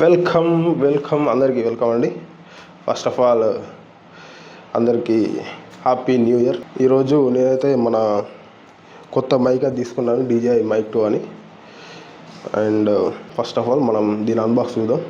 Welcome అందరికీ welcome అండి. First of all అందరికీ హ్యాపీ న్యూ ఇయర్. ఈరోజు నేనైతే మన కొత్త మైక్ అది తీసుకున్నాను, DJI Mic 2 అని. అండ్ ఫస్ట్ ఆఫ్ ఆల్ మనం దీని అన్బాక్స్ చూద్దాం.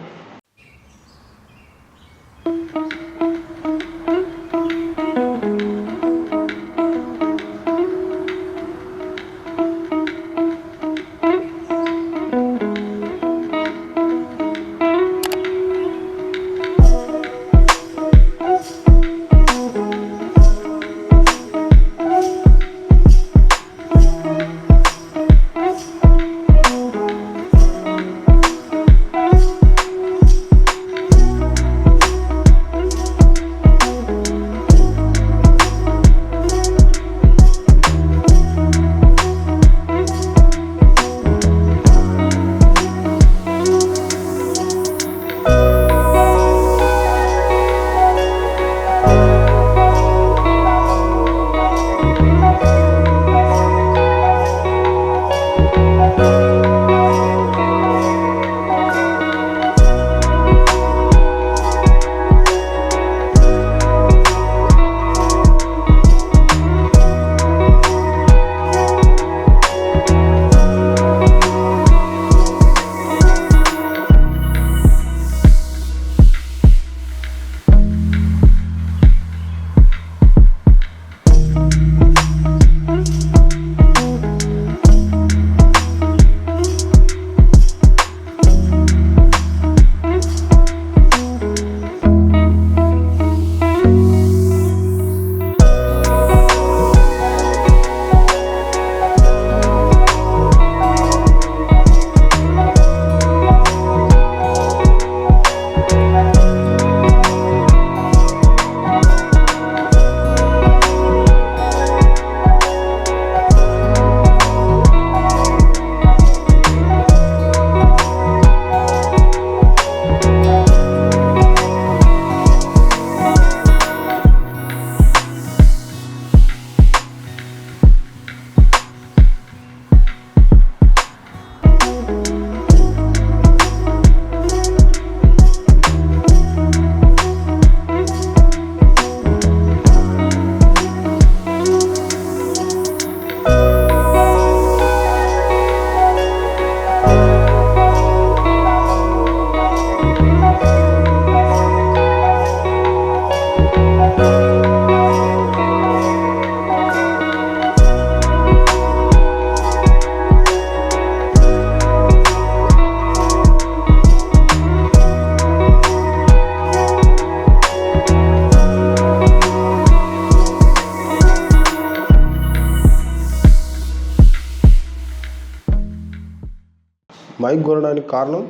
మైక్ కొనడానికి కారణం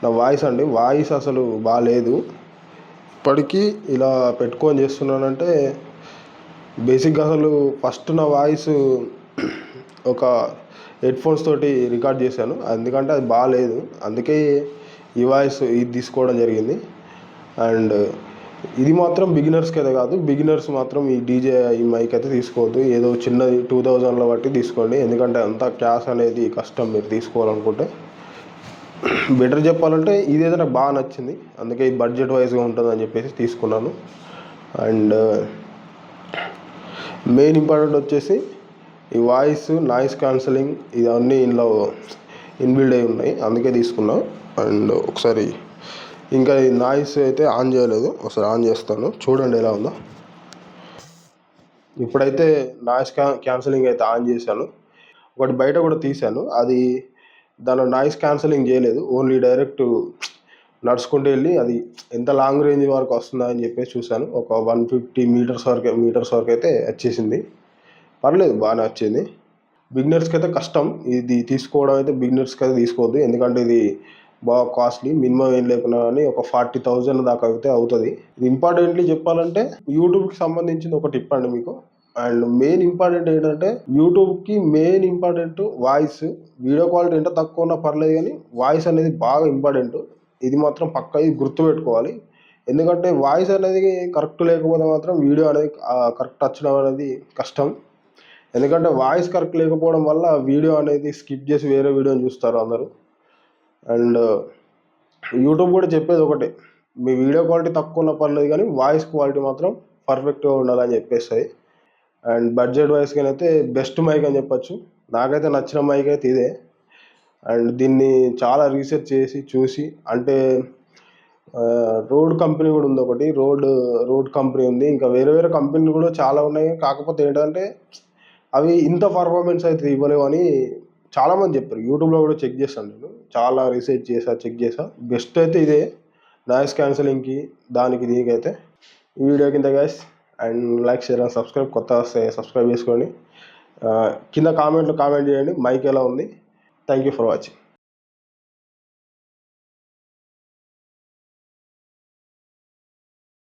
నా వాయిస్ అసలు బాగాలేదు. ఇప్పటికీ ఇలా పెట్టుకొని చేస్తున్నానంటే బేసిక్గా అసలు ఫస్ట్ నా వాయిస్ ఒక హెడ్ఫోన్స్ తోటి రికార్డ్ చేశాను, ఎందుకంటే అది బాగాలేదు. అందుకే ఈ వాయిస్ ఇది తీసుకోవడం జరిగింది. అండ్ ఇది మాత్రం బిగినర్స్కి అయితే కాదు, బిగినర్స్ మాత్రం ఈ DJI మైక్ అయితే తీసుకోవద్దు. ఏదో చిన్నది 2000లో బట్టి తీసుకోండి, ఎందుకంటే అంత క్యాష్ అనేది కష్టం మీరు తీసుకోవాలనుకుంటే. బెటర్ చెప్పాలంటే ఇదైతే నాకు బాగా నచ్చింది, అందుకే ఈ బడ్జెట్ వైజ్గా ఉంటుందని చెప్పేసి తీసుకున్నాను. అండ్ మెయిన్ ఇంపార్టెంట్ వచ్చేసి ఈ వాయిస్, నాయిస్ క్యాన్సలింగ్ ఇవన్నీ ఇందులో ఇన్బిల్డ్ అయి ఉన్నాయి, అందుకే తీసుకున్నాను. అండ్ ఒకసారి ఇంకా ఈ నాయిస్ అయితే ఆన్ చేయలేదు, ఒకసారి ఆన్ చేస్తాను, చూడండి ఎలా ఉందో. ఇప్పుడైతే నాయిస్ క్యాన్సలింగ్ అయితే ఆన్ చేశాను. ఒకటి బయట కూడా తీశాను, అది దానిలో నాయిస్ క్యాన్సలింగ్ చేయలేదు, ఓన్లీ డైరెక్ట్ నడుచుకుంటూ వెళ్ళి అది ఎంత లాంగ్ రేంజ్ వరకు వస్తుందా అని చెప్పేసి చూశాను. ఒక 150 మీటర్స్ వరకు అయితే వచ్చేసింది, పర్లేదు, బాగానే వచ్చింది. బిగినర్స్కి అయితే కష్టం ఇది తీసుకోవడం, అయితే బిగినర్స్కి అయితే తీసుకోవద్దు, ఎందుకంటే ఇది బాగా కాస్ట్లీ. మినిమం ఏం లేకున్నా కానీ ఒక 40,000 దాకా అయితే అవుతుంది. ఇది ఇంపార్టెంట్లీ చెప్పాలంటే యూట్యూబ్కి సంబంధించింది ఒక టిప్ అండి మీకు. అండ్ మెయిన్ ఇంపార్టెంట్ ఏంటంటే యూట్యూబ్కి main important voice. Video quality ఎంత తక్కువ ఉన్నా పర్లేదు, కానీ వాయిస్ అనేది బాగా ఇంపార్టెంట్. ఇది మాత్రం పక్కా ఇది గుర్తుపెట్టుకోవాలి, ఎందుకంటే వాయిస్ అనేది కరెక్ట్ లేకపోతే మాత్రం వీడియో అనేది కరెక్ట్ వచ్చడం అనేది కష్టం. ఎందుకంటే వాయిస్ కరెక్ట్ లేకపోవడం వల్ల వీడియో అనేది స్కిప్ చేసి వేరే వీడియోని చూస్తారు అందరూ. అండ్ యూట్యూబ్ కూడా చెప్పేది ఒకటే, మీ వీడియో క్వాలిటీ తక్కువ ఉన్న పర్లేదు కానీ వాయిస్ క్వాలిటీ మాత్రం పర్ఫెక్ట్గా ఉండాలని చెప్పేస్తుంది. అండ్ బడ్జెట్ వైస్గా అయితే బెస్ట్ మైక్ అని చెప్పొచ్చు. నాకైతే నచ్చిన మైక్ అయితే ఇదే. అండ్ దీన్ని చాలా రీసెర్చ్ చేసి చూసి, అంటే రోడ్ కంపెనీ కూడా ఉంది ఒకటి, రోడ్ కంపెనీ ఉంది, ఇంకా వేరే వేరే కంపెనీలు కూడా చాలా ఉన్నాయి. కాకపోతే ఏంటంటే అవి ఇంత పర్ఫార్మెన్స్ అయితే ఇవ్వలేవు అని చాలామంది చెప్పారు. యూట్యూబ్లో కూడా చెక్ చేశాను, నేను చాలా రీసెర్చ్ చెక్ చేసా. బెస్ట్ అయితే ఇదే నాయిస్ క్యాన్సలింగ్కి, దానికి దీనికైతే. ఈ వీడియో కింద guys, and like, share and subscribe. కొత్త వస్తే సబ్స్క్రైబ్ చేసుకోండి. కింద కామెంట్ చేయండి మైక్ ఎలా ఉంది. Thank you for watching.